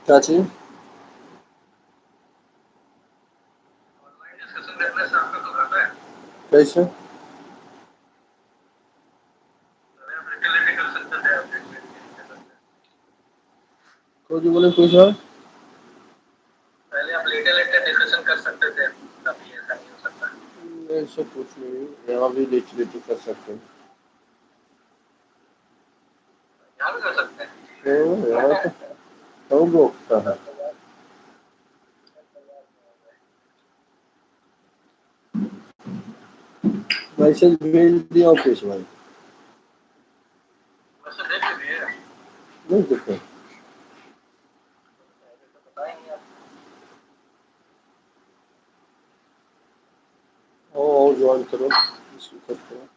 क्या चाहिए? कैसे? तो जो बोले कुछ और पहले आप लेटे लेटे डिस्कशन कर सकते थे, अभी ऐसा नहीं हो सकता। ऐसा कुछ नहीं, यहाँ भी लेट लेट कर सकते हैं। यहाँ भी कर सकते हैं। यहाँ तो सब रोकता है। मैसेज भेज दिया ऑफिस भाई, वैसे देख लीजिए, नहीं देखो बताएंगे आप। और ज्वाइन करो इसको करते हैं।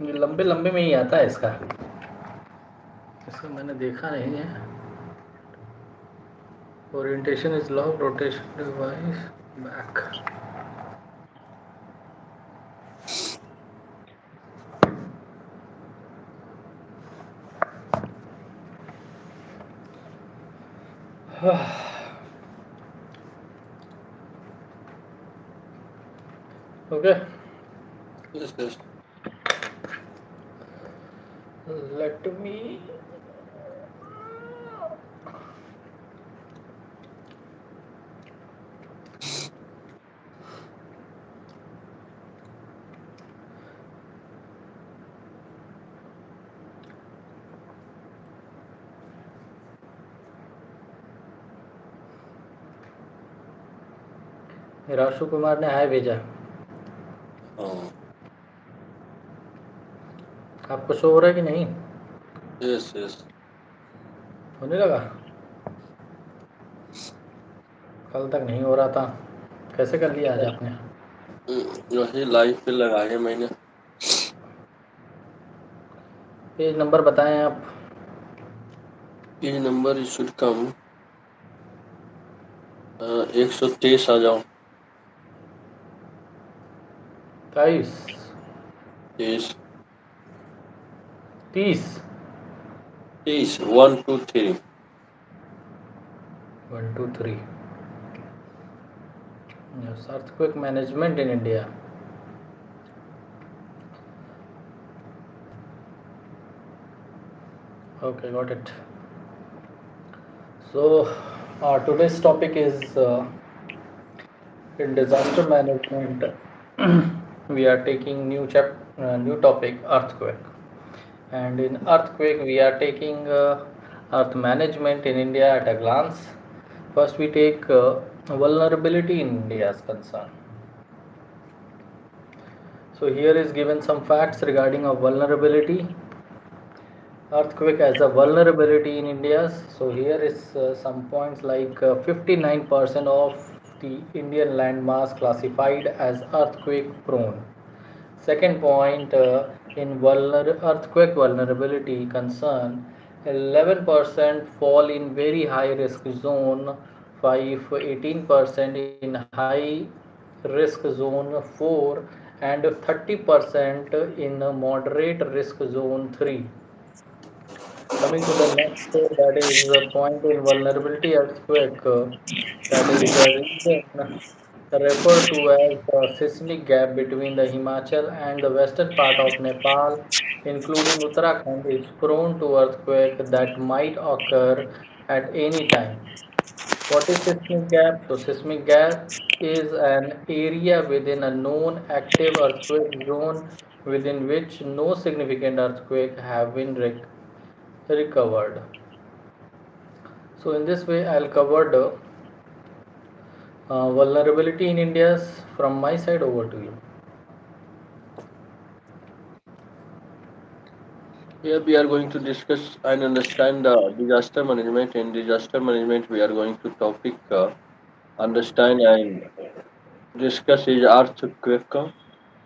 ये लंबे लंबे में ही आता है इसका, इसको मैंने देखा नहीं है। Orientation is lock, rotation device back. Okay, yes yes. Let me. Rashu Kumar ने हाय भेजा, हाँ आपको शो हो रहा है कि नहीं? Yes yes. होने लगा, कल तक नहीं हो रहा था, कैसे कर लिया आज आपने? वही लाइव पे लगाए मैंने। पेज नंबर बताएं आप। Page number is should come 123 आ जाओ। 22, 23 30, 23 1 2 3। 1 2 3। Earthquake management in India. Okay, got it. So, today's topic is in disaster management. We are taking new topic, earthquake. And in earthquake, we are taking earth management in India at a glance. First, we take vulnerability in India's concern. So here is given some facts regarding a vulnerability earthquake as a vulnerability in India. So here is some points like 59% of the Indian landmass classified as earthquake prone. Second point, in earthquake vulnerability concern, 11% fall in very high risk zone 5, 18% in high risk zone 4, and 30% in moderate risk zone 3. Coming to the next, that is the point in vulnerability earthquake, that is the region referred to as the seismic gap between the Himachal and the western part of Nepal, including Uttarakhand, is prone to earthquake that might occur at any time. What is seismic gap? So seismic gap is an area within a known active earthquake zone within which no significant earthquake have been recovered. So in this way, I'll cover the vulnerability in India's from my side. Over to you. Here we are going to discuss and understand disaster management. In disaster management, we are going to topic understand and discuss is earthquake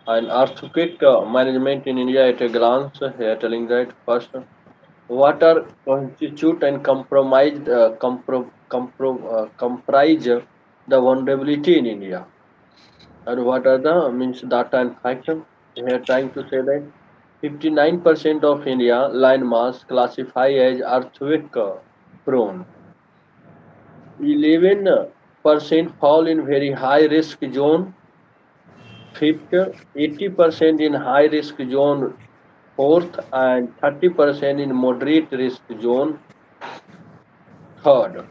and earthquake management in India at a glance. Here telling that first, what are constitute and comprise the vulnerability in India, and what are the means data and facts. Here trying to say that 59% of India landmass classify as earthquake prone. 11% fall in very high risk zone. Fifth, 80% in high risk zone. Fourth, and 30% in moderate risk zone. Third,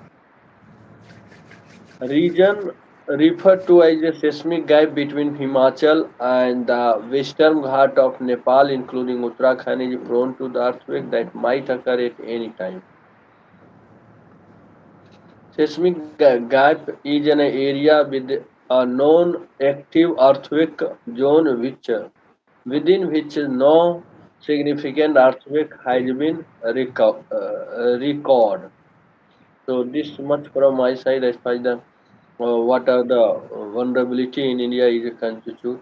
region referred to as a seismic gap between Himachal and the western Ghat of Nepal, including Uttarakhand, is prone to the earthquake that might occur at any time. Seismic gap is an area with a known active earthquake zone within which no significant earthquake has been recorded. So this much from my side as far as the what are the vulnerability in India is a constitute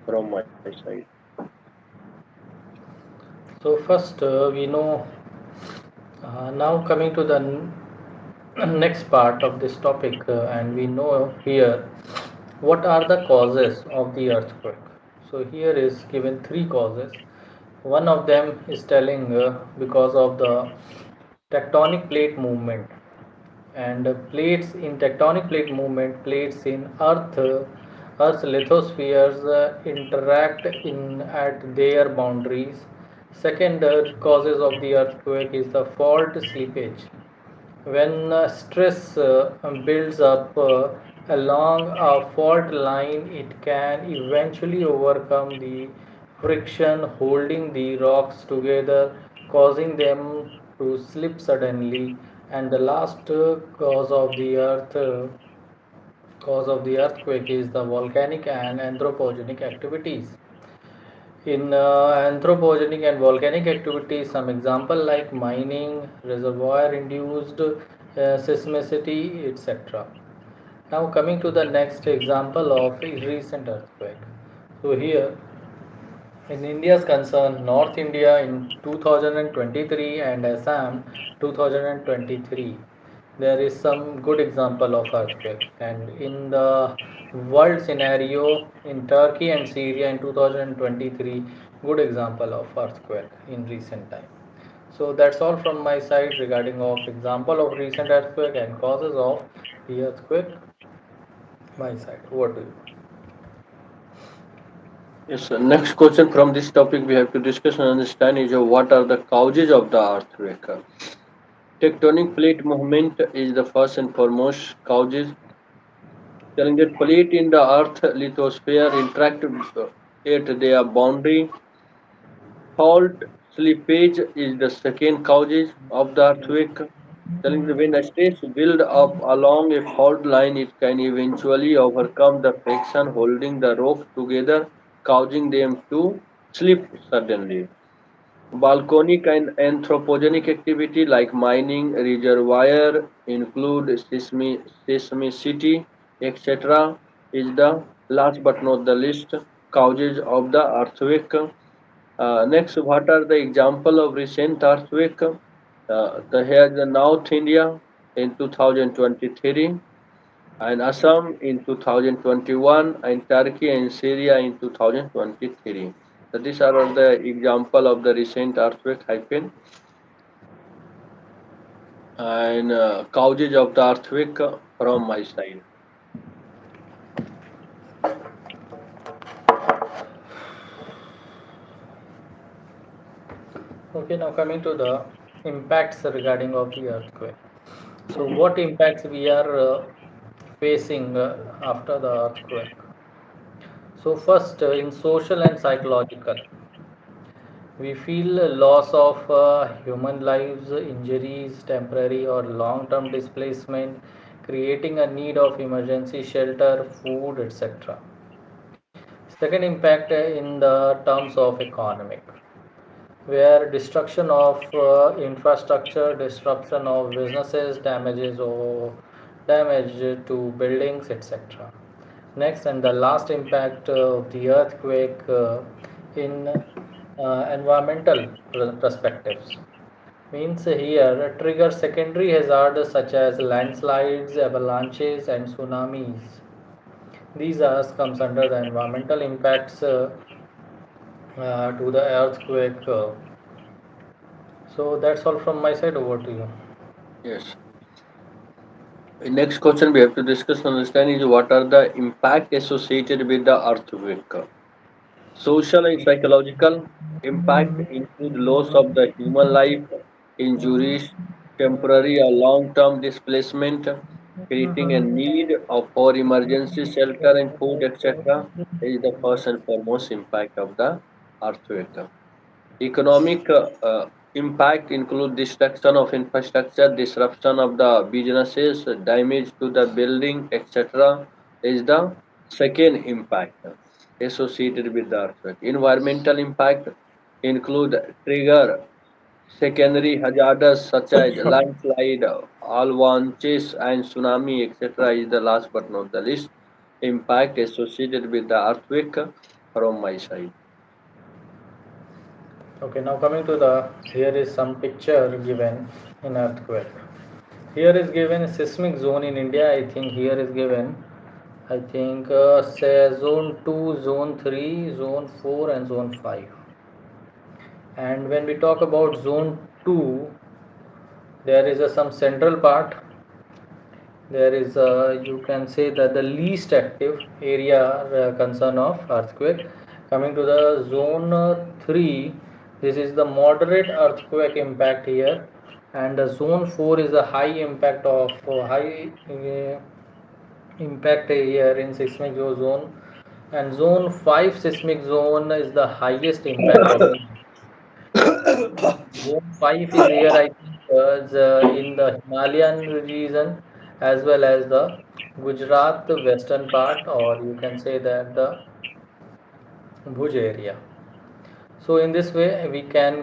from my side. So first, we know now coming to the next part of this topic, and we know here what are the causes of the earthquake. So here is given three causes. One of them is telling because of the tectonic plate movement, and plates in tectonic plate movement, plates in earth's lithospheres interact in at their boundaries. Second causes of the earthquake is the fault slippage. When stress builds up along a fault line, it can eventually overcome the friction holding the rocks together, causing them to slip suddenly. And the last cause of the earthquake is the volcanic and anthropogenic activities. In anthropogenic and volcanic activities, some example like mining, reservoir induced seismicity, etc. Now coming to the next example of a recent earthquake. So here in India's concern, North India in 2023 and Assam 2023, there is some good example of earthquake. And in the world scenario in Turkey and Syria in 2023, good example of earthquake in recent time. So that's all from my side regarding of example of recent earthquake and causes of the earthquake. My side. Over to you. Yes, sir. Next question from this topic we have to discuss and understand is what are the causes of the earthquake? Tectonic plate movement is the first and foremost causes, telling that plate in the earth lithosphere interact at their boundary. Fault slippage is the second cause of the earthquake, telling that when the states build up along a fault line, it can eventually overcome the friction holding the rock together, causing them to slip suddenly. Volcanic and anthropogenic activity like mining, reservoir include seismicity, etc. is the last but not the least causes of the earthquake. Next, what are the example of recent earthquake? Here the North India in 2023 and Assam in 2021 and Turkey and Syria in 2023. So these are all the example of the recent earthquake happen and causes of the earthquake from my side. Okay, now coming to the impacts regarding of the earthquake. So what impacts we are facing after the earthquake? So first, in social and psychological, we feel a loss of human lives, injuries, temporary or long-term displacement, creating a need of emergency shelter, food, etc. Second impact in the terms of economic, where destruction of infrastructure, disruption of businesses, damage to buildings, etc. Next, and the last impact of the earthquake in environmental perspectives means here trigger secondary hazards such as landslides, avalanches, and tsunamis. These are comes under the environmental impacts to the earthquake. So that's all from my side. Over to you. Yes. The next question we have to discuss and understand is what are the impact associated with the earthquake. Social and psychological impact include loss of the human life, injuries, temporary or long-term displacement, creating a need for emergency shelter and food, etc. is the first and foremost impact of the earthquake. Economic impact include destruction of infrastructure, disruption of the businesses, damage to the building, etc. is the second impact associated with the earthquake. Environmental impact include trigger secondary hazards such as landslide, avalanches, and tsunami, etc. is the last but not the least impact associated with the earthquake from my side. Okay, now coming to the here is some picture given in earthquake. Here is given a seismic zone in India. I think here is given. I think say zone 2, zone 3, zone 4, and zone 5. And when we talk about zone 2, there is a some central part. There is you can say that the least active area concern of earthquake. Coming to the zone 3, this is the moderate earthquake impact here, and the zone 4 is the high impact of impact here in seismic zone, and zone 5 seismic zone is the highest impact of the zone 5 is here, I think, in the Himalayan region as well as the Gujarat western part, or you can say that the Bhuj area. So in this way,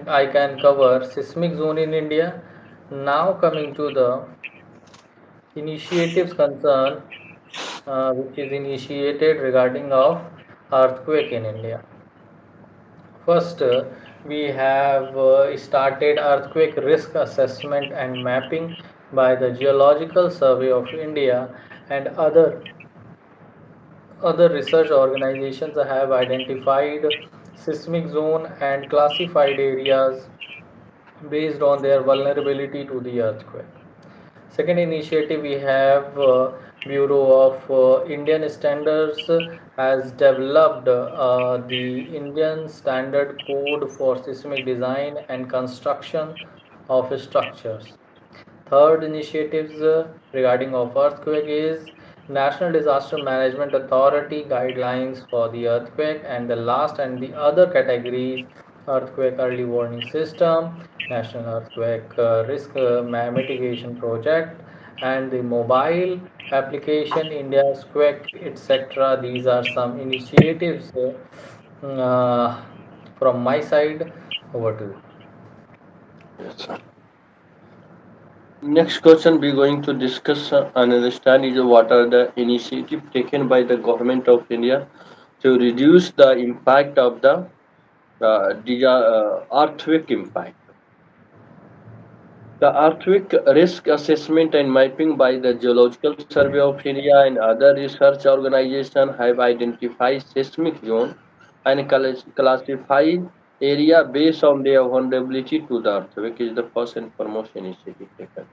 I can cover seismic zone in India. Now coming to the initiatives concern, which is initiated regarding of earthquake in India. First, we have started earthquake risk assessment and mapping by the Geological Survey of India, and other research organizations have identified seismic zone and classified areas based on their vulnerability to the earthquake. Second initiative, we have Bureau of Indian Standards has developed the Indian Standard Code for Seismic Design and Construction of Structures. Third initiatives regarding of earthquake is National Disaster Management Authority guidelines for the earthquake, and the last and the other categories earthquake early warning system, National Earthquake Risk Mitigation Project, and the mobile application India's Quake, etc. These are some initiatives from my side. Over to you. Yes, sir. Next question we're going to discuss and understand is what are the initiative taken by the government of India to reduce the impact of the earthquake impact. The earthquake risk assessment and mapping by the Geological Survey of India and other research organizations have identified seismic zone and classify area based on their vulnerability to the earthquake is the first and foremost initiative taken.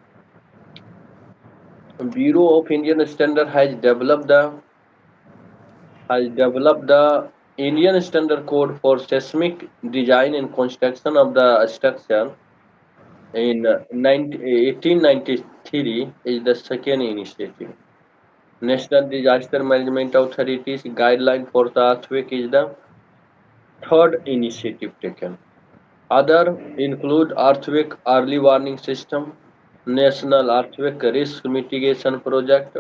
Bureau of Indian Standard has developed the Indian Standard Code for Seismic Design and Construction of the structure in 1893 is the second initiative. National Disaster Management Authority's guideline for the earthquake is the third initiative taken. Other include earthquake early warning system, National Earthquake Risk Mitigation Project,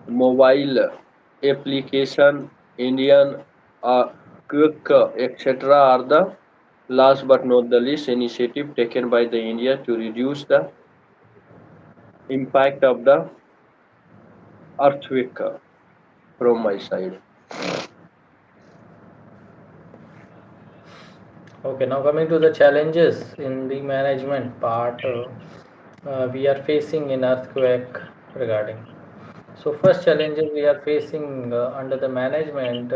mobile application, Indian quick, etc. are the last but not the least initiative taken by the India to reduce the impact of the earthquake from my side. Okay, now coming to the challenges in the management part we are facing in earthquake regarding. So first challenges we are facing under the management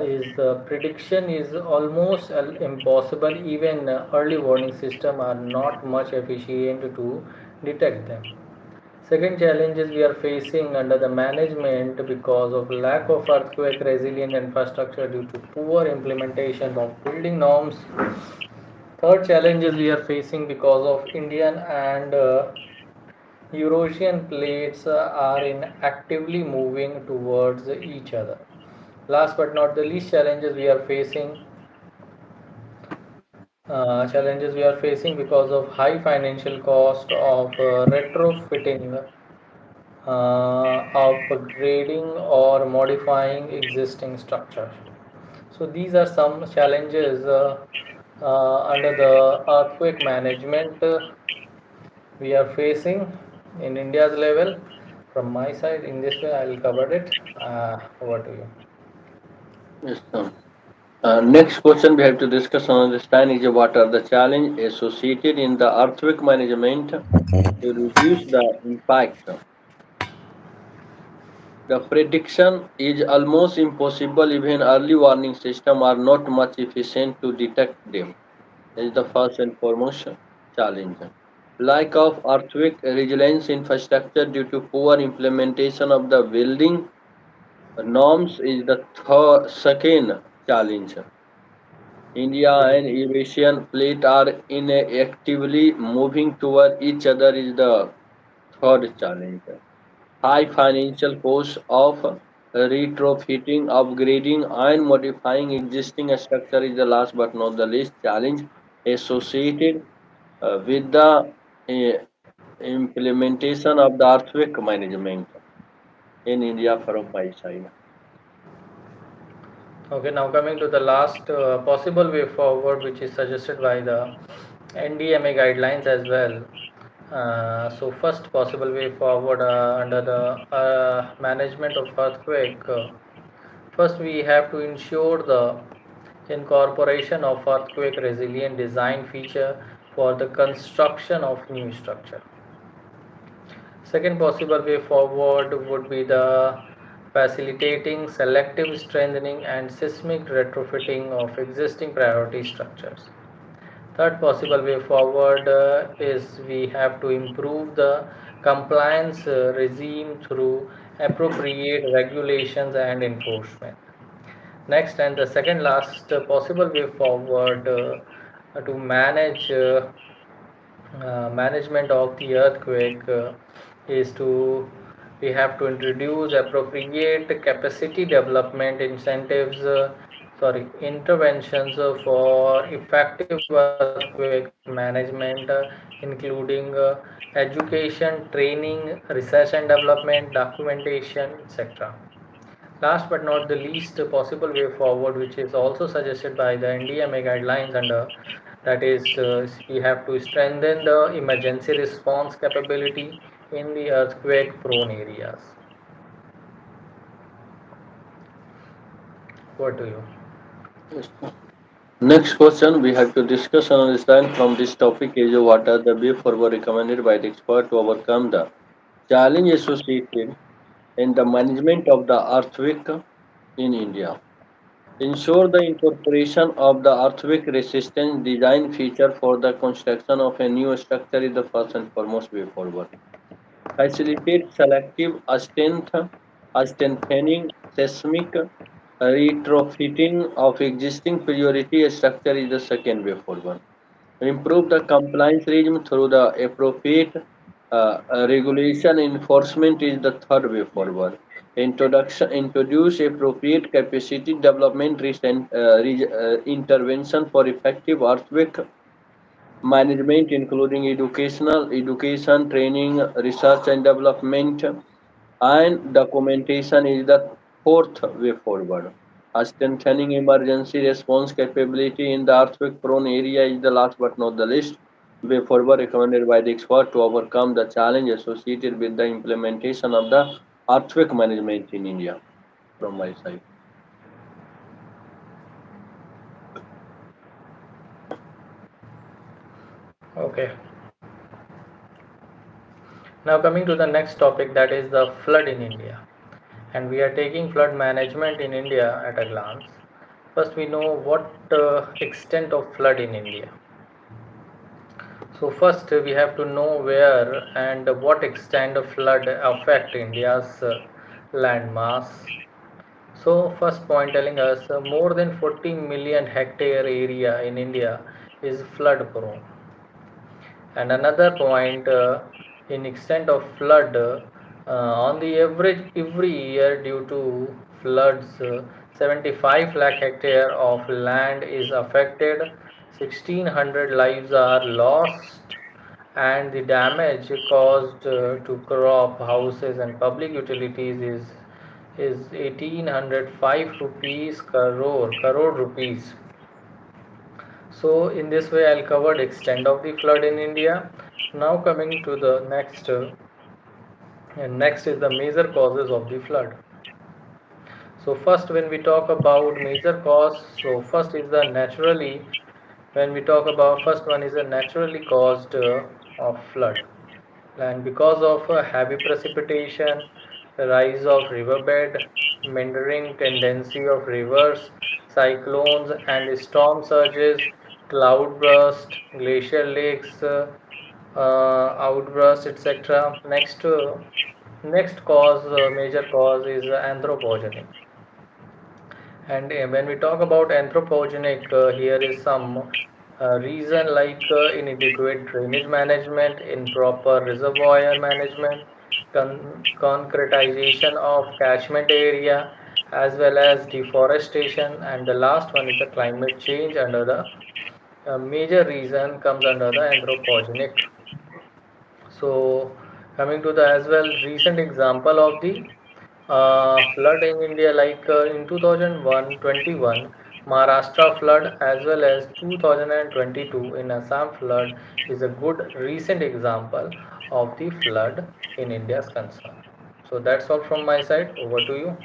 is the prediction is almost impossible. Even early warning system are not much efficient to detect them. Second challenges we are facing under the management because of lack of earthquake resilient infrastructure due to poor implementation of building norms. Third challenges we are facing because of Indian and Eurasian plates are in actively moving towards each other. Last but not the least, challenges we are facing because of high financial cost of retrofitting, upgrading or modifying existing structure. So these are some challenges under the earthquake management we are facing in India's level. From my side, in this way, I will cover it. Over to you. Yes, next question we have to discuss on this plan is what are the challenges associated in the earthquake management to reduce the impact. The prediction is almost impossible. Even early warning systems are not much efficient to detect them. That is the first and foremost challenge. Lack of earthquake resilience infrastructure due to poor implementation of the building norms is the second challenge. India Yes. and Eurasian plate are inactively moving toward each other is the third challenge. High financial costs of retrofitting, upgrading, and modifying existing structure is the last but not the least challenge associated with the implementation of the earthquake management in India from my side. Okay, now coming to the last possible way forward, which is suggested by the NDMA guidelines as well. So first possible way forward under the management of earthquake. First, we have to ensure the incorporation of earthquake resilient design feature for the construction of new structure. Second possible way forward would be the facilitating selective strengthening and seismic retrofitting of existing priority structures. Third possible way forward is we have to improve the compliance regime through appropriate regulations and enforcement. Next, and the second last possible way forward to manage management of the earthquake is to we have to introduce appropriate capacity development incentives sorry interventions for effective earthquake management including education training research and development documentation etc. Last but not the least possible way forward, which is also suggested by the NDMA guidelines under that is, we have to strengthen the emergency response capability in the earthquake prone areas. What do you? Yes. Next question we have to discuss and understand from this topic is what are the way forward recommended by the expert to overcome the challenge associated in the management of the earthquake in India. Ensure the incorporation of the earthquake resistance design feature for the construction of a new structure is the first and foremost way forward. Facilitate selective strengthening seismic retrofitting of existing priority structure is the second way forward. Improve the compliance regime through the appropriate regulation enforcement is the third way forward. Introduce appropriate capacity development intervention for effective earthquake management, including education, training, research and development, and documentation is the fourth way forward. Strengthening emergency response capability in the earthquake-prone area is the last but not the least way forward recommended by the expert to overcome the challenge associated with the implementation of the earthquake management in India. From my side. Okay. Now coming to the next topic that is the flood in India. And we are taking flood management in India at a glance. First, we know what extent of flood in India. So first, we have to know where and what extent of flood affect India's land mass. So first point telling us more than 40 million hectare area in India is flood prone. And another point in extent of flood on the average every year due to floods 75 lakh hectare of land is affected, 1600 lives are lost, and the damage caused to crop houses and public utilities is 1805 rupees crore rupees. So in this way I'll cover the extent of the flood in India. Now coming to the next and next is the major causes of the flood. So first when we talk about major cause, so first is the naturally when we talk about first one is a naturally caused of flood. And because of heavy precipitation, rise of riverbed, meandering tendency of rivers, cyclones and storm surges, cloud burst, glacial lakes, outburst, etc. Next cause, major cause is anthropogenic. And when we talk about anthropogenic, here is some reason like inadequate drainage management, improper reservoir management, concretization of catchment area, as well as deforestation. And the last one is the climate change under the major reason comes under the anthropogenic. So coming to the as well recent example of the flood in India like in 2021 Maharashtra flood as well as 2022 in Assam flood is a good recent example of the flood in India's concern. So that's all from my side. Over to you.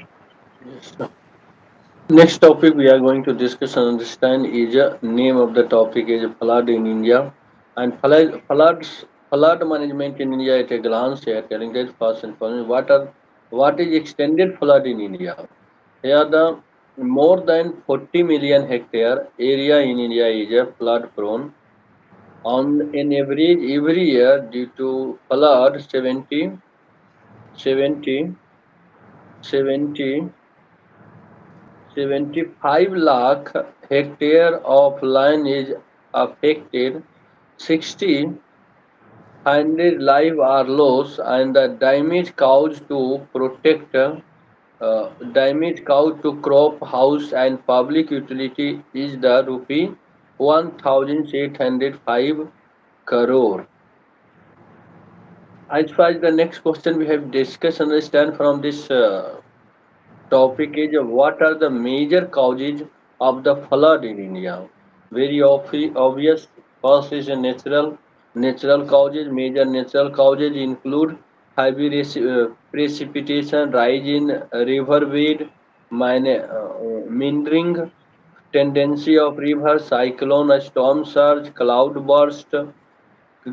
Yes. Next topic we are going to discuss and understand is name of the topic is flood in India and flood management in India at a glance here telling that first and foremost what is extended flood in India. Here the more than 40 million hectare area in India is a flood prone On an average, every year, due to flood, 70, 70, 75 lakh hectare of land is affected, 60 hundred lives are lost, and the damage caused to protect damage caused to crop, house, and public utility is the rupee 1,805 crore. As far as the next question we have discussed, understand from this topic is what are the major causes of the flood in India? Very obvious. First is a natural causes. Major natural causes include heavy precipitation, rise in river bed, meandering tendency of rivers, cyclone, storm surge, cloud burst,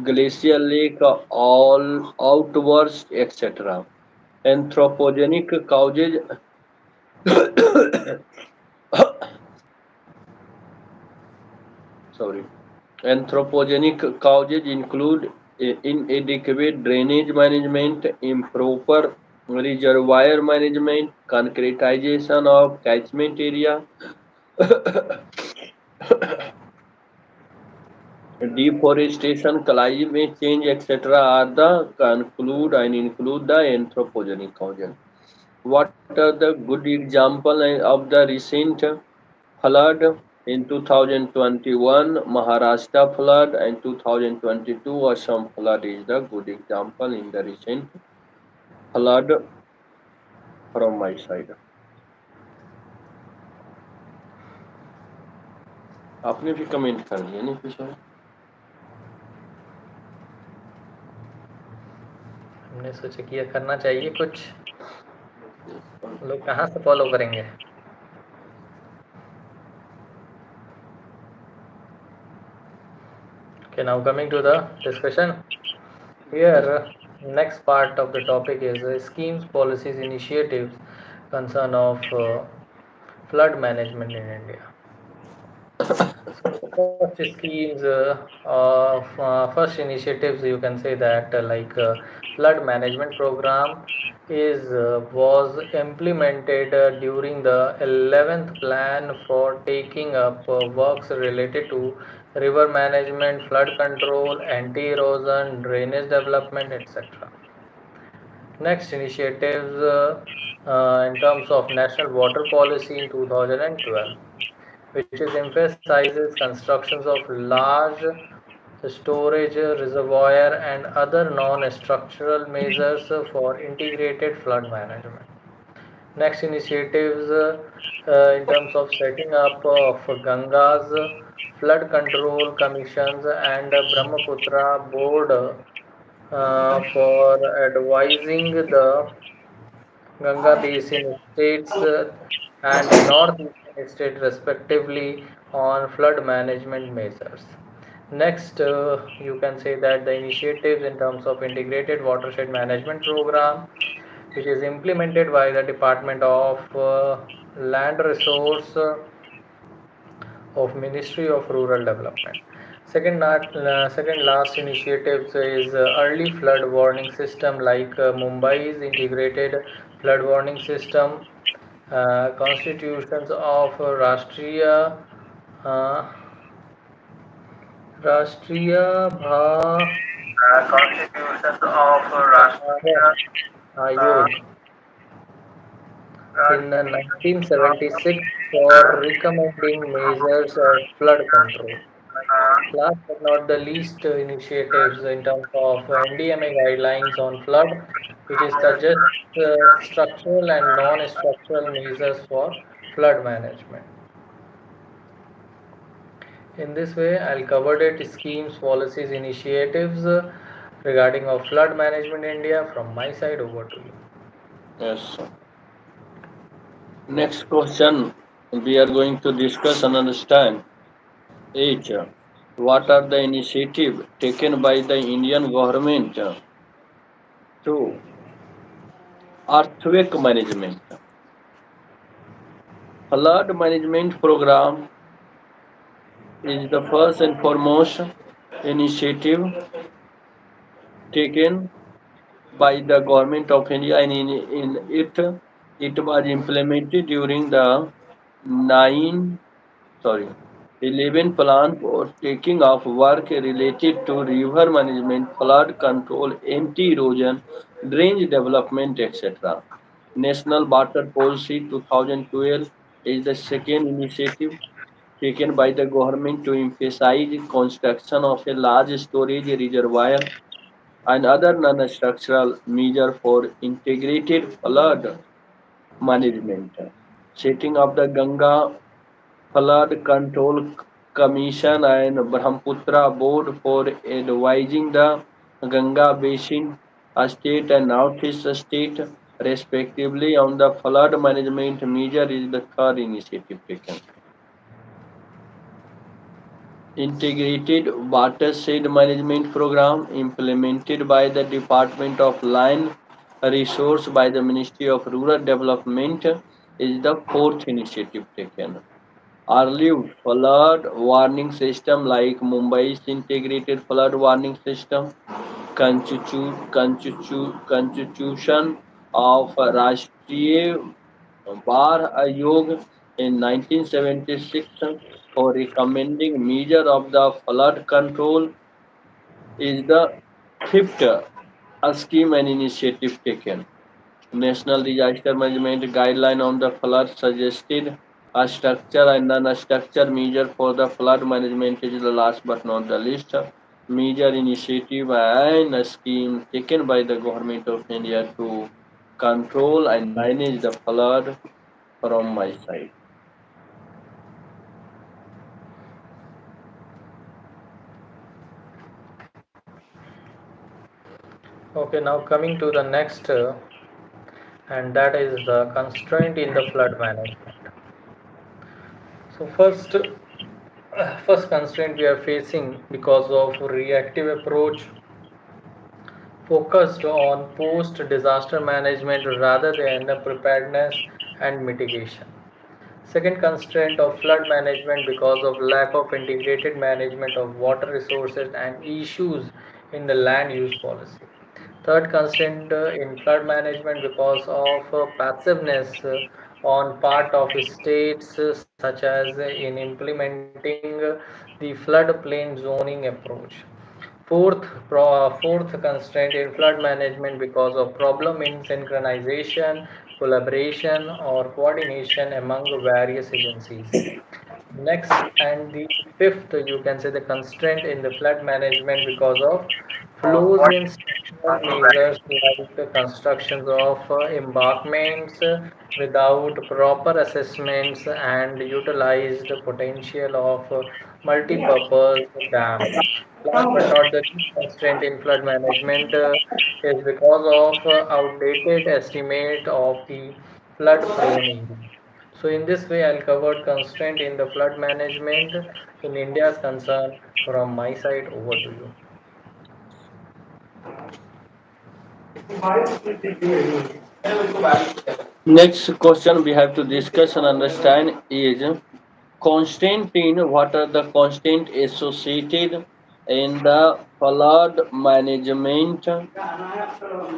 glacial lake, all outburst, etc. Anthropogenic causes sorry. Anthropogenic causes include inadequate drainage management, improper reservoir management, concretization of catchment area, deforestation, climate change, etc. are the conclude and include the anthropogenic causes. What are the good example of the recent flood in 2021 Maharashtra flood and 2022 Assam flood is the good example in the recent flood from my side. आपने भी comment कर दिया नहीं कुछ और? हमने सोचा कि ये करना चाहिए कुछ, लोग कहाँ से फॉलो करेंगे. Okay, now coming to the discussion. Here, next part of the topic is schemes, policies, initiatives, concern of flood management in India. So first schemes of first initiatives, you can say that flood management program is was implemented during the 11th plan for taking up works related to river management, flood control, anti-erosion, drainage development, etc. Next initiatives in terms of national water policy in 2012, which is emphasizes constructions of large storage reservoir and other non-structural measures for integrated flood management. Next initiatives in terms of setting up of Ganga's flood control commissions and Brahmaputra board for advising the Ganga Basin states and Northeastern state respectively on flood management measures. Next, you can say that the initiatives in terms of integrated watershed management program, which is implemented by the Department of Land Resource of Ministry of Rural Development. Second last initiatives is early flood warning system like Mumbai's integrated flood warning system, constitutions of uh, Rashtriya constitutions of Bhavan Rashtriya uh, Ayog in Rashtriya 1976 for recommending measures of flood control. Last but not the least, initiatives in terms of NDMA guidelines on flood, which is suggest structural and non-structural measures for flood management. In this way, I'll cover it schemes, policies, initiatives regarding of flood management in India. From my side, over to you. Yes. Next question we are going to discuss and understand is what are the initiatives taken by the Indian government to earthquake management. Flood management program is the first and foremost initiative taken by the government of India, and it was implemented during the 9 sorry 11 plan for taking of work related to river management, flood control, anti-erosion, drainage development, etc. National Water Policy 2012 is the second initiative taken by the government to emphasize construction of a large storage reservoir and other non-structural measures for integrated flood management. Setting up the Ganga Flood Control Commission and Brahmaputra Board for advising the Ganga Basin state and Northeast state respectively on the flood management measure is the third initiative taken. Integrated Watershed Management Program implemented by the Department of Land Resource by the Ministry of Rural Development is the fourth initiative taken. Early flood warning system like Mumbai's integrated flood warning system, constitution of Rashtriya Bar Ayog in 1976 for recommending measure of the flood control is the fifth scheme and initiative taken. National Disaster Management Guideline on the flood suggested a structure and non-structure measure for the flood management is the last but not the least major initiative and a scheme taken by the government of India to control and manage the flood from my side. Okay, now coming to the next, and that is the constraint in the flood management. So first constraint we are facing because of reactive approach focused on post disaster management rather than preparedness and mitigation. Second constraint of flood management because of lack of integrated management of water resources and issues in the land use policy. Third constraint in flood management because of passiveness on part of states such as in implementing the floodplain zoning approach. Fourth constraint in flood management because of problem in synchronization, collaboration or coordination among various agencies. Next, and the fifth, you can say the constraint in the flood management because of flaws in structural measures like the constructions of embankments without proper assessments and utilized potential of multi-purpose dams. Last but not the least, constraint in flood management is because of outdated estimate of the floodplain area. So in this way, I'll cover constraint in the flood management in India's concern. From my side, over to you. Next question we have to discuss and understand is constraint in what are the constraints associated in the flood management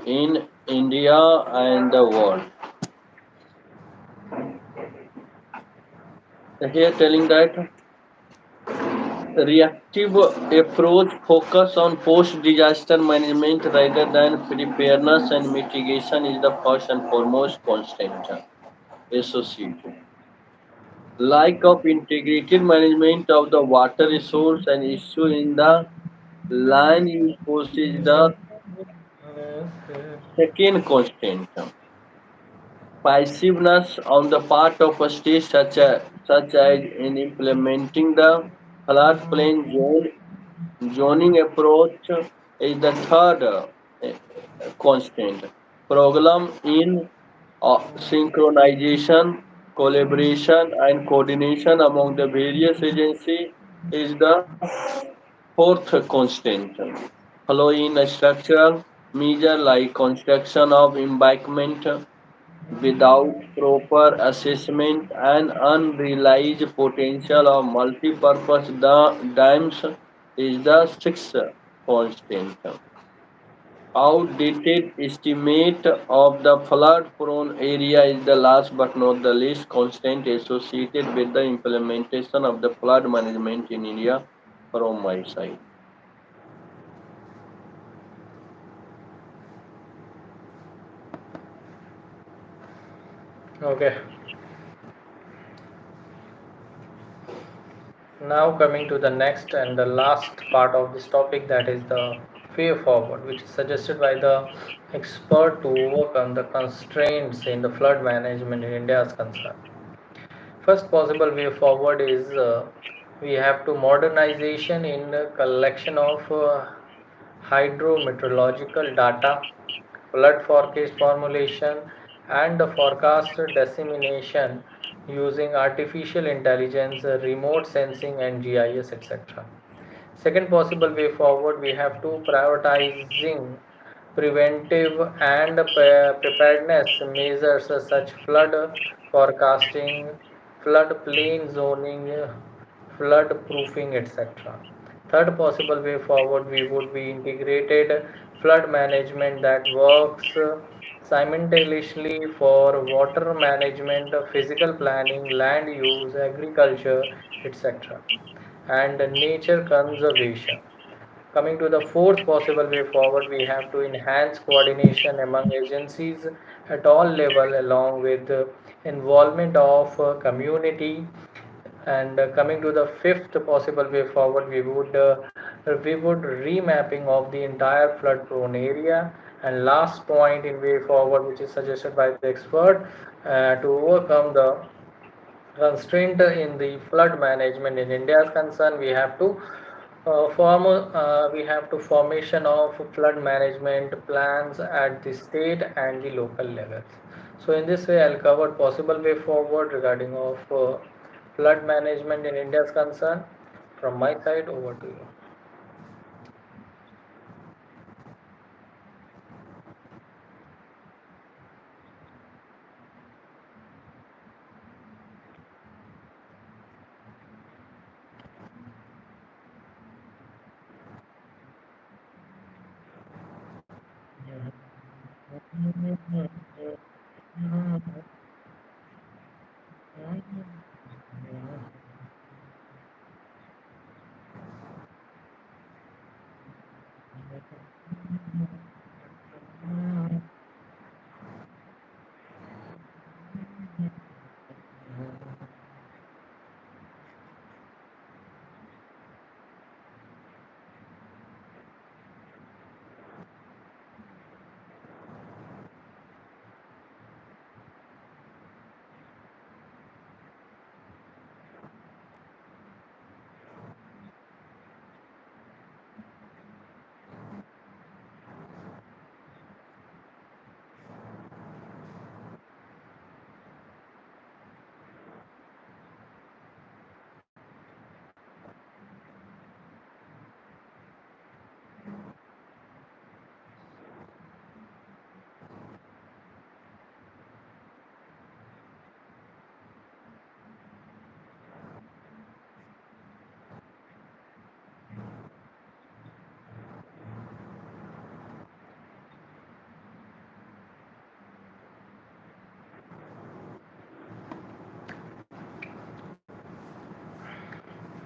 in India and the world. Here telling that reactive approach focus on post-disaster management rather than preparedness and mitigation is the first and foremost constraint associated. Lack of integrated management of the water resource and issue in the land use policy is the second constraint. Passiveness on the part of a state such as in implementing the floodplain zoning approach is the third constraint. Problem in synchronization, collaboration, and coordination among the various agencies is the fourth constraint. Following a structural measure like construction of embankment without proper assessment and unrealized potential of multi-purpose dams is the sixth constant. Outdated estimate of the flood prone area is the last but not the least constant associated with the implementation of the flood management in India from my side. Okay, now coming to the next and the last part of this topic, that is the way forward, which is suggested by the expert to overcome the constraints in the flood management in India is concerned. First possible way forward is we have to modernization in the collection of hydrometeorological data, flood forecast formulation, and the forecast dissemination using artificial intelligence, remote sensing, and GIS, etc. Second possible way forward, we have to prioritizing preventive and preparedness measures such flood forecasting, floodplain zoning, flood proofing, etc. Third possible way forward, we would be integrated flood management that works simultaneously for water management, physical planning, land use, agriculture, etc. and nature conservation. Coming to the fourth possible way forward, we have to enhance coordination among agencies at all level along with the involvement of community. And coming to the fifth possible way forward, we would remapping of the entire flood prone area. And last point in way forward, which is suggested by the expert, to overcome the constraint in the flood management in India is concerned, we have to formation of flood management plans at the state and the local levels. So in this way, I'll cover possible way forward regarding of flood management in India is concerned. From my side, over to you.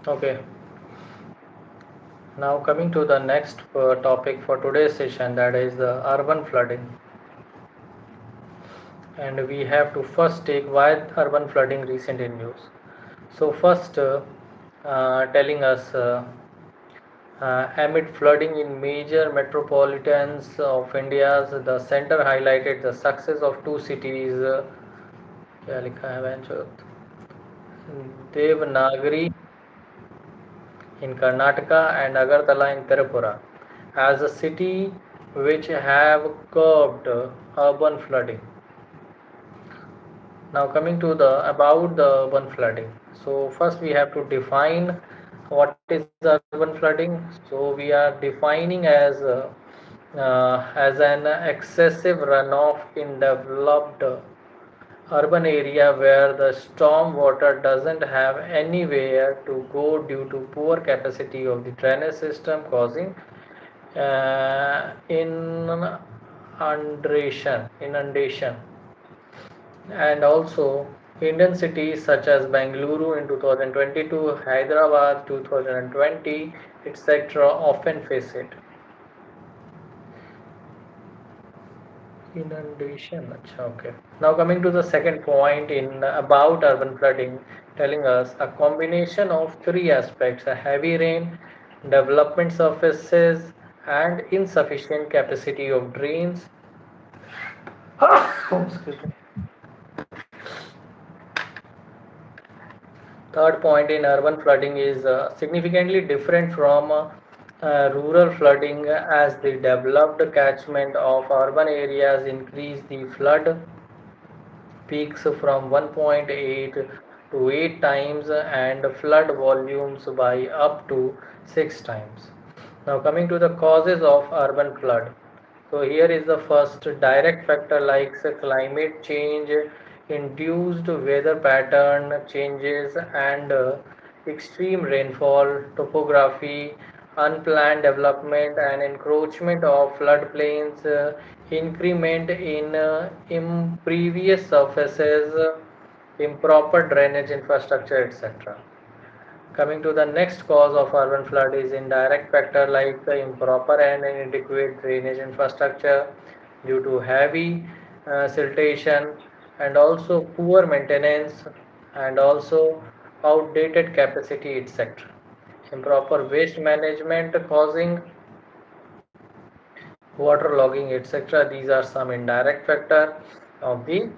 Okay, now coming to the next topic for today's session, that is the urban flooding. And we have to first take why urban flooding recent in news. So first, telling us amid flooding in major metropolitans of India, the center highlighted the success of two cities. क्या लिखा है वैंचोत? Devanagari in Karnataka and Agartala in Tripura as a city which have curbed urban flooding. Now coming to the about the urban flooding. So first we have to define what is urban flooding. So we are defining as an excessive runoff in developed urban area where the storm water doesn't have anywhere to go due to poor capacity of the drainage system, causing inundation. And also Indian cities such as Bangalore in 2022, Hyderabad 2020, etc. often face it. Inundation. Acha, okay. Now coming to the second point in about urban flooding, telling us a combination of three aspects: a heavy rain, development surfaces, and insufficient capacity of drains. Excuse me. Third point in urban flooding is significantly different from rural flooding, as the developed catchment of urban areas increase the flood peaks from 1.8 to 8 times and flood volumes by up to 6 times. Now coming to the causes of urban flood. So here is the first direct factor like climate change, induced weather pattern changes and extreme rainfall, topography, unplanned development and encroachment of floodplains, increment in impervious surfaces, improper drainage infrastructure, etc. Coming to the next cause of urban flood is indirect factor like the improper and inadequate drainage infrastructure due to heavy siltation and also poor maintenance and also outdated capacity, etc. Improper waste management causing waterlogging, etc. These are some indirect factor of the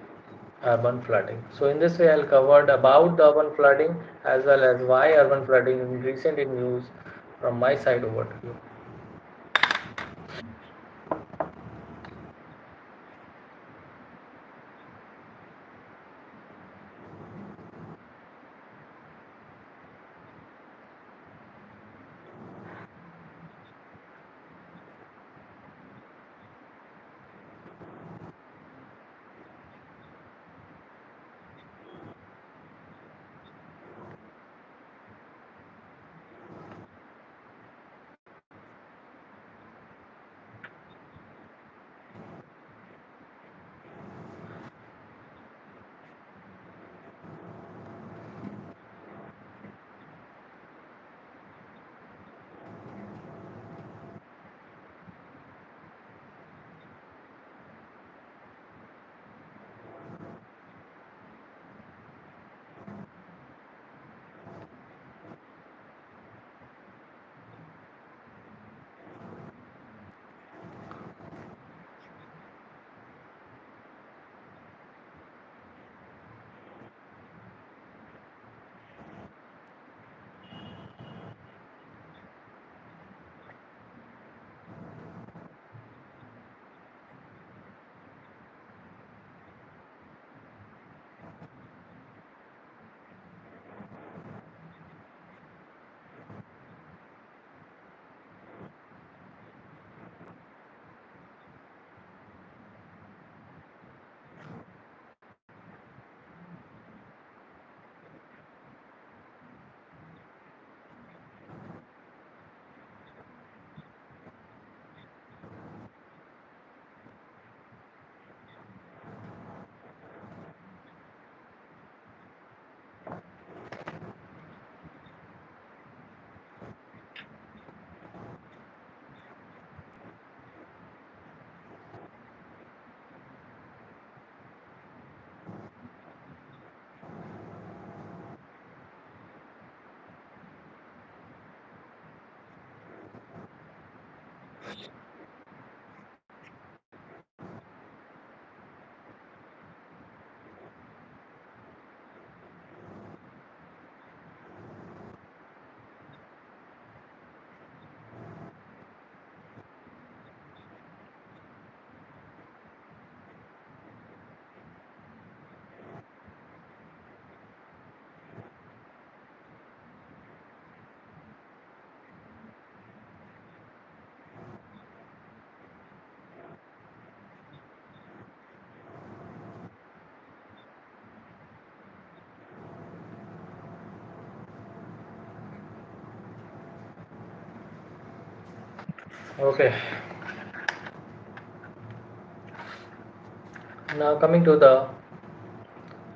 urban flooding. So in this way I'll covered about the urban flooding as well as why urban flooding is recent in news. From my side, over to you. Okay, now coming to the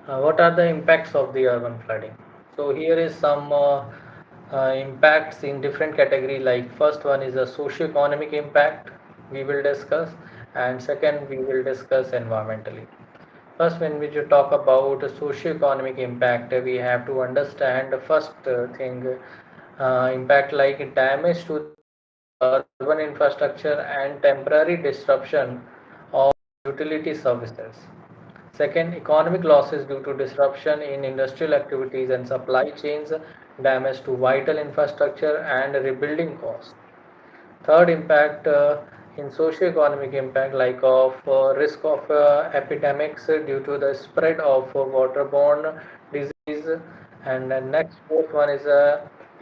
what are the impacts of the urban flooding? So here is some impacts in different category. Like first one is a socio-economic impact we will discuss, and second we will discuss environmentally. First, when we talk about socio-economic impact, we have to understand the first thing, impact like damage to the urban infrastructure and temporary disruption of utility services. Second, economic losses due to disruption in industrial activities and supply chains, damage to vital infrastructure and rebuilding costs. Third impact in socio-economic impact like of risk of epidemics due to the spread of waterborne disease, and the next fourth one is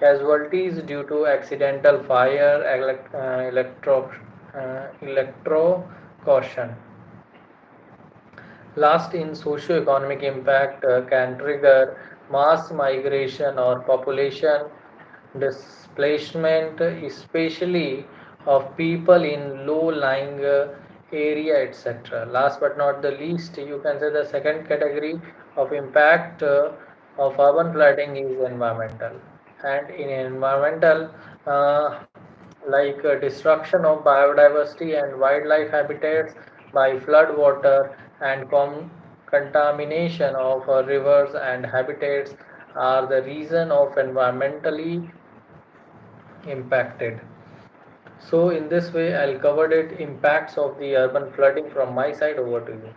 casualties due to accidental fire, electrocution. Last, in socio-economic impact can trigger mass migration or population displacement, especially of people in low-lying area, etc. Last but not the least, you can say the second category of impact of urban flooding is environmental. And in environmental, uh, like destruction of biodiversity and wildlife habitats by flood water and contamination of rivers and habitats are the reason of environmentally impacted. So in this way I'll cover it impacts of the urban flooding from my side. Over to you.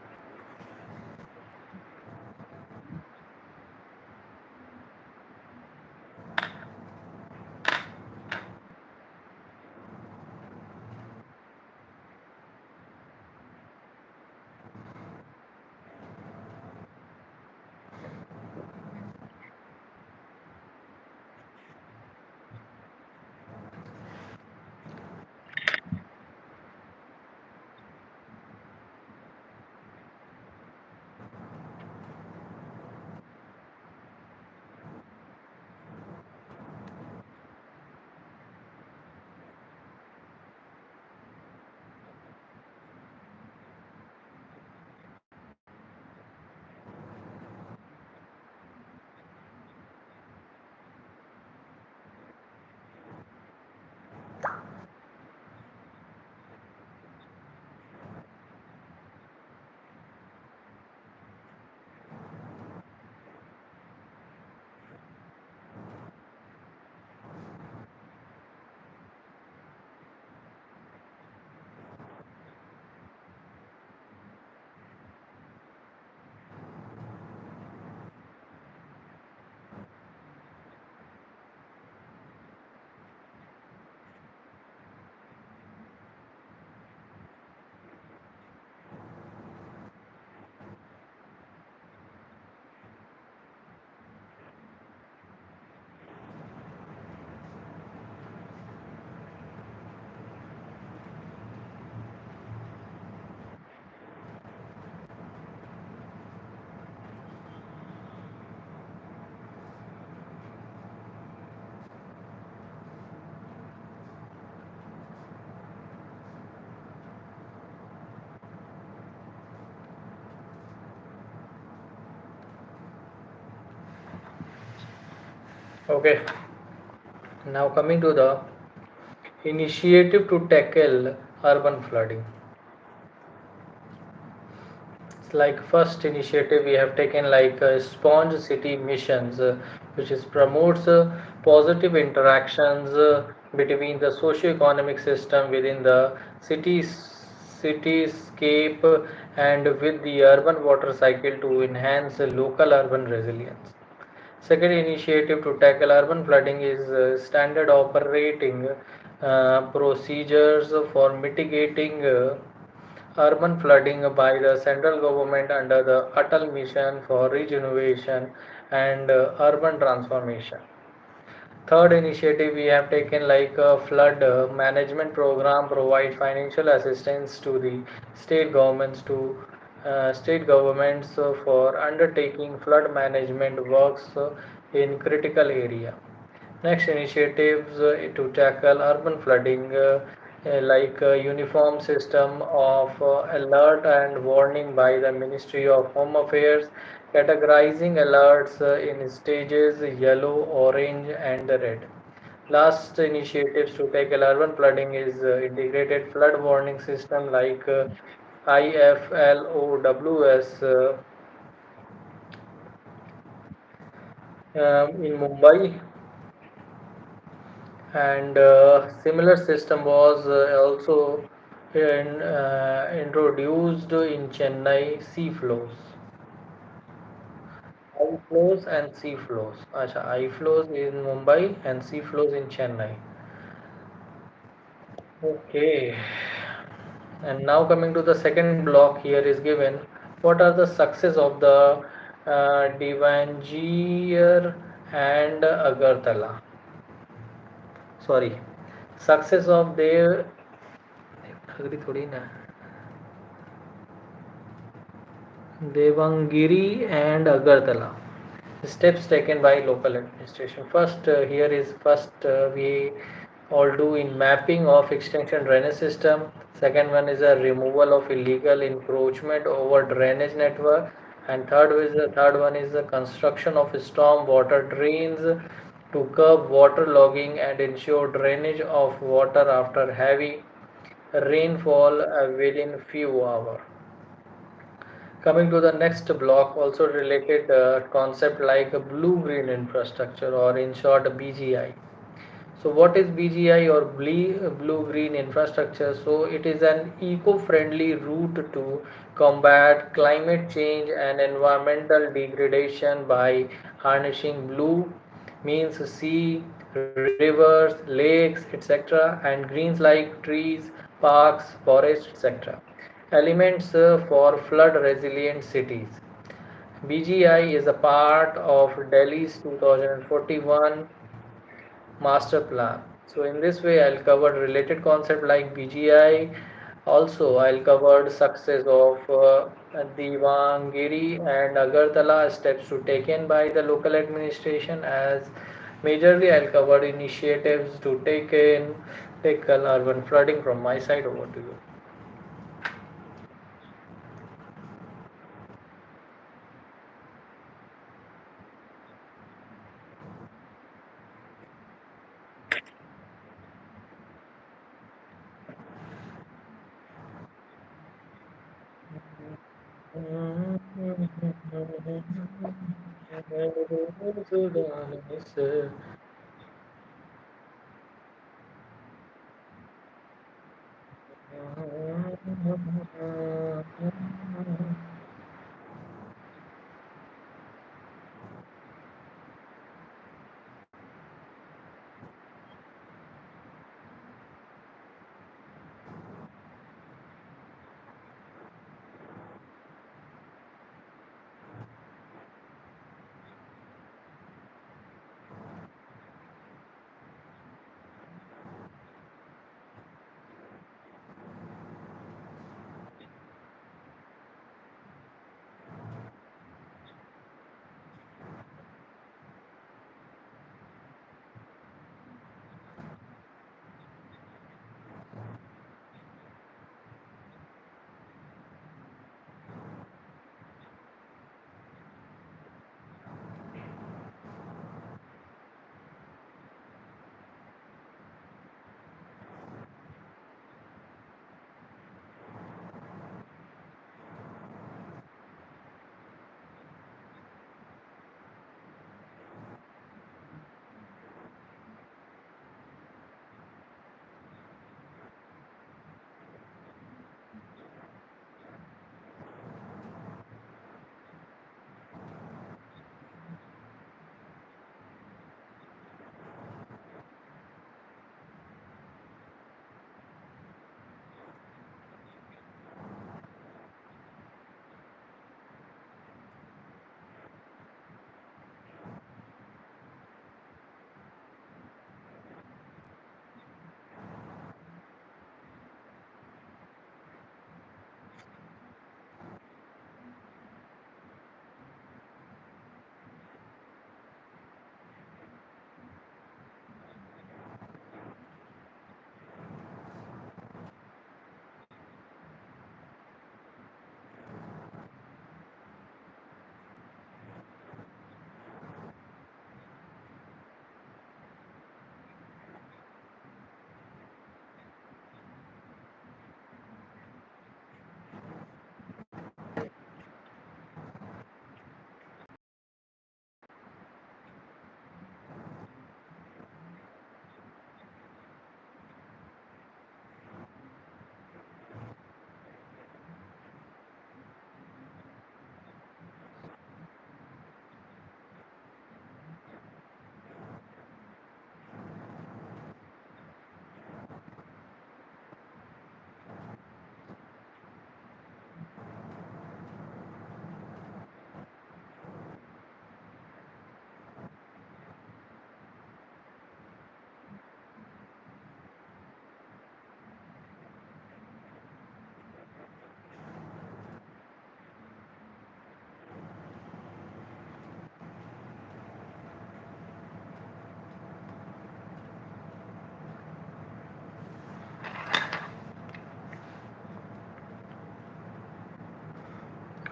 Okay, now coming to the initiative to tackle urban flooding. It's like first initiative we have taken like sponge city missions, which is promotes positive interactions between the socio-economic system within the cityscape and with the urban water cycle to enhance local urban resilience. Second initiative to tackle urban flooding is standard operating procedures for mitigating urban flooding by the central government under the Atal Mission for Regeneration and Urban Transformation. Third initiative we have taken like a flood management program provide financial assistance to the state governments for undertaking flood management works in critical area. Next initiatives to tackle urban flooding like a uniform system of alert and warning by the Ministry of Home Affairs, categorizing alerts in stages yellow, orange, and red. Last initiatives to tackle urban flooding is integrated flood warning system like IFLOWS in Mumbai, and similar system was also introduced in Chennai sea flows, I flows and sea flows. Acha, I flows in Mumbai and sea flows in Chennai. Okay, and now coming to the second block here is given. What are the success of the Devangir and Agartala? Sorry, success of their थोड़ी ना Devangiri and Agartala. Steps taken by local administration. First, here is first we all do in mapping of extension drainage system. Second one is a removal of illegal encroachment over drainage network. And third one is the construction of storm water drains to curb water logging and ensure drainage of water after heavy rainfall within few hours. Coming to the next block, also related concept like blue green infrastructure, or in short BGI. So what is BGI or blue green infrastructure? So it is an eco-friendly route to combat climate change and environmental degradation by harnessing blue means sea, rivers, lakes, etc., and greens like trees, parks, forests, etc. Elements for flood resilient cities. BGI is a part of Delhi's 2041 master plan. So in this way I'll cover related concept like BGI. Also I'll cover success of Devangiri and Agartala, steps to taken by the local administration. As majorly I'll cover initiatives to tackle urban flooding. From my side, over to you.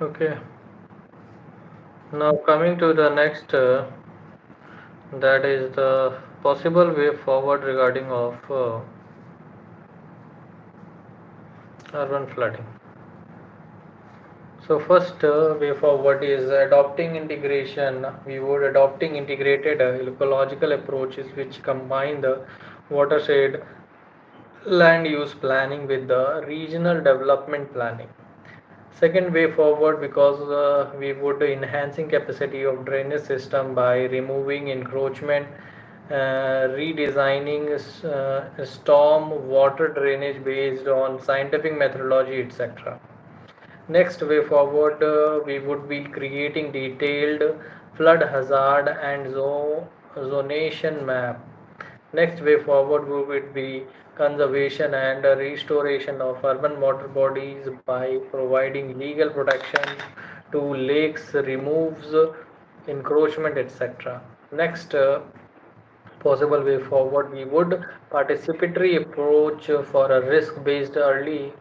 Okay, now coming to the next, that is the possible way forward regarding of urban flooding. So first way forward is adopting integration. We would adopting integrated ecological approaches which combine the watershed land use planning with the regional development planning. Second way forward, because we would enhancing capacity of drainage system by removing encroachment, redesigning storm water drainage based on scientific methodology, etc. Next way forward, we would be creating detailed flood hazard and zonation map. Next way forward, we would be conservation and restoration of urban water bodies by providing legal protection to lakes, removes encroachment, etc. Next possible way forward, we would participatory approach for a risk-based early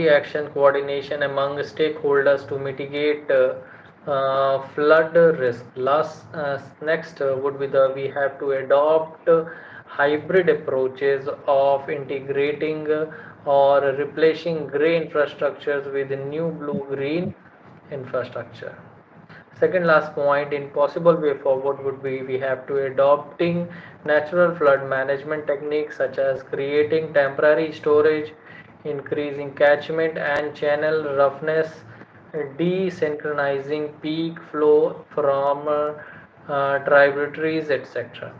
action coordination among stakeholders to mitigate flood risk. Next would be the we have to adopt hybrid approaches of integrating or replacing gray infrastructures with new blue green infrastructure. Second last point in possible way forward would be we have to adopting natural flood management techniques such as creating temporary storage, increasing catchment and channel roughness, desynchronizing peak flow from tributaries, etc.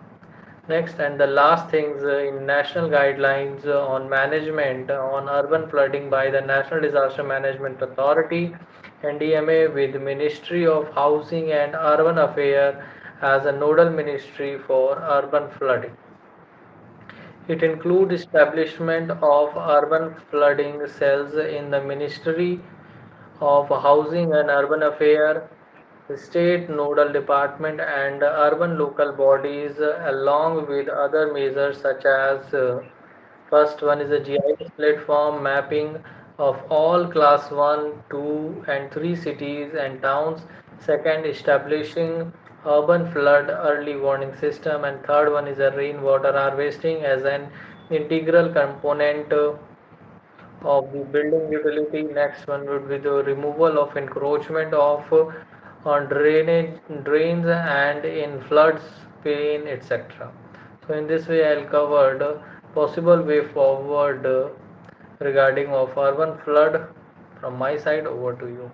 Next and the last things in national guidelines on management on urban flooding by the National Disaster Management Authority NDMA with Ministry of Housing and Urban Affairs as a nodal ministry for urban flooding. It includes establishment of urban flooding cells in the Ministry of Housing and Urban Affairs, state nodal department and urban local bodies along with other measures such as first one is a GIS platform mapping of all class 1, 2 and 3 cities and towns. Second, establishing urban flood early warning system, and third one is a rainwater harvesting as an integral component of the building utility. Next one would be the removal of encroachment of on drainage drains and in floods, plain, etc. So in this way, I'll cover the possible way forward regarding of urban flood. From my side, over to you.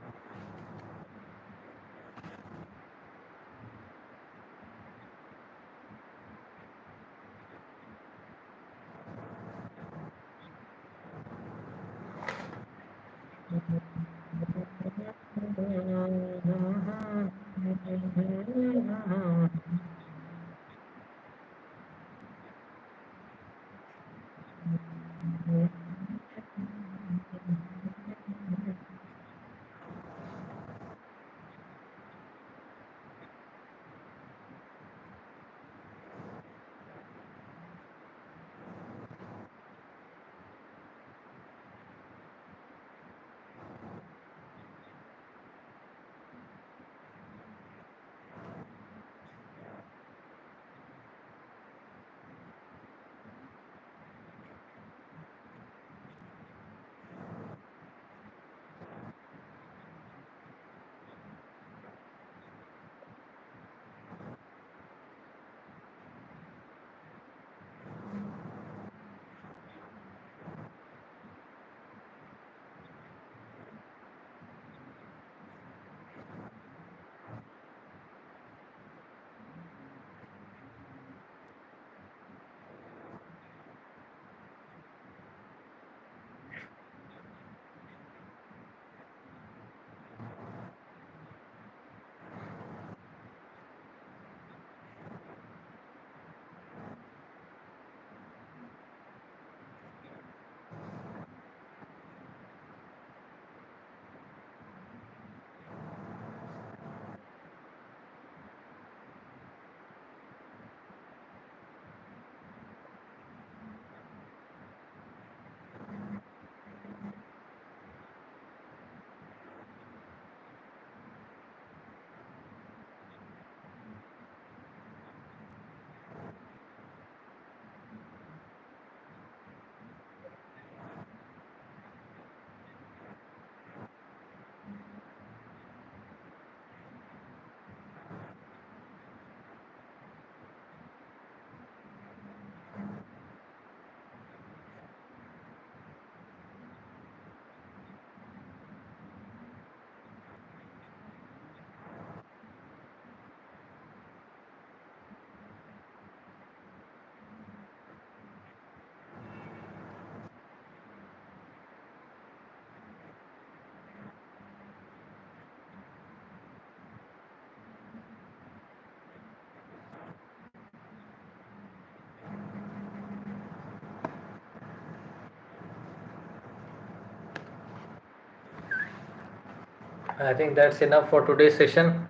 I think that's enough for today's session.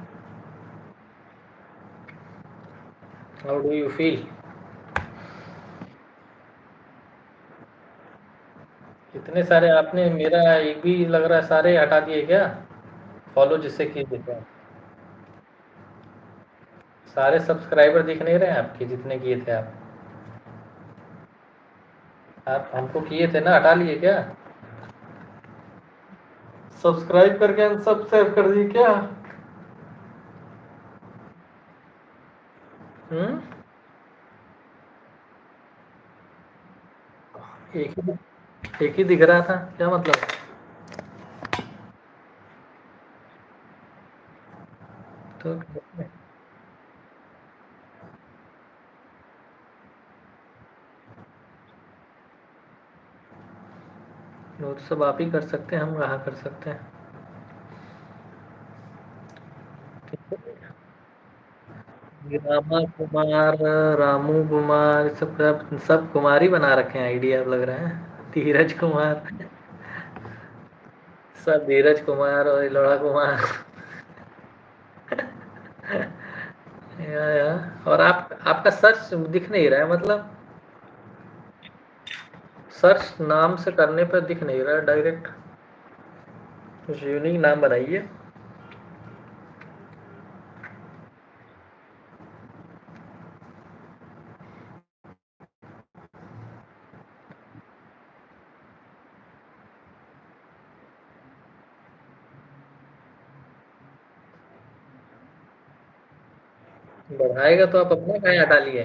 How do you feel? इतने सारे आपने, मेरा एक भी लग रहा है सारे हटा दिए क्या? फॉलो जिससे किए थे क्या? सारे सब्सक्राइबर दिख नहीं रहे हैं आपके जितने किए थे आप? आप हमको किए थे ना, हटा लिए क्या? सब्सक्राइब करके अनसब्सक्राइब कर दिए क्या? हम्म। एक ही दिख रहा था, क्या मतलब? तो वो तो सब आप ही कर सकते हैं, हम कहाँ कर सकते हैं। रामा कुमार, रामू कुमार, सब सब कुमार ही बना रखे हैं आइडिया लग रहा है। धीरज कुमार, सब धीरज कुमार और लोड़ा कुमार। या और आप, आपका सर्च दिख नहीं रहा है मतलब? सर्च नाम से करने पर दिख नहीं रहा है डायरेक्ट। कुछ यूनिक नाम बनाइए। बढ़ाएगा तो आप अपना कहाँ हटा लिए?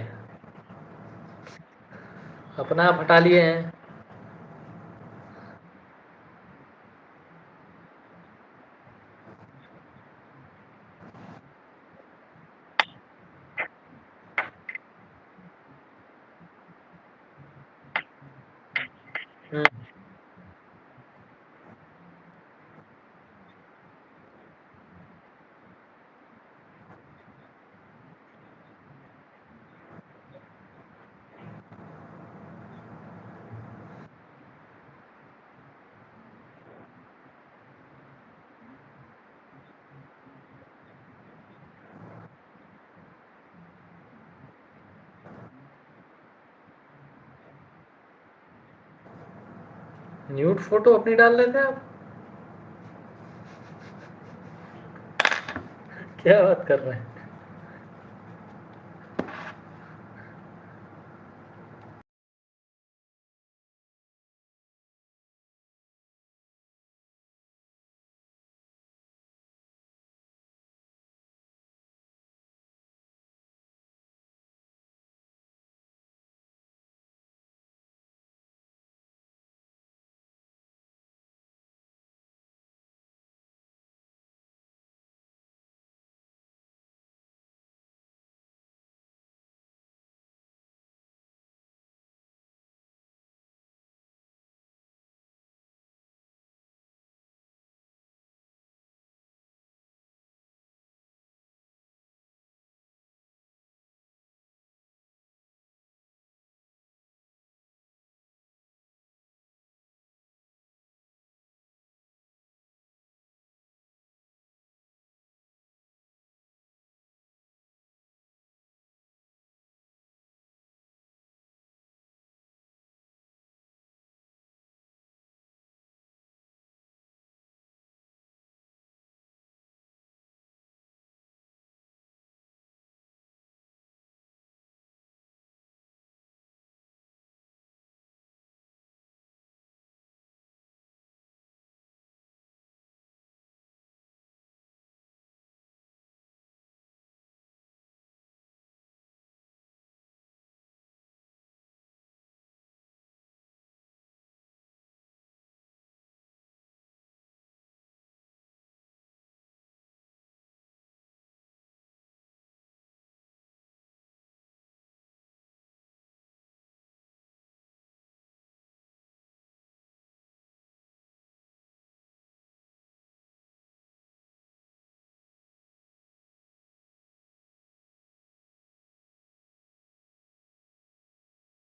अपना आप हटा लिए हैं। हम्म, न्यूड फोटो अपनी डाल लेते हैं आप? क्या बात कर रहे हैं?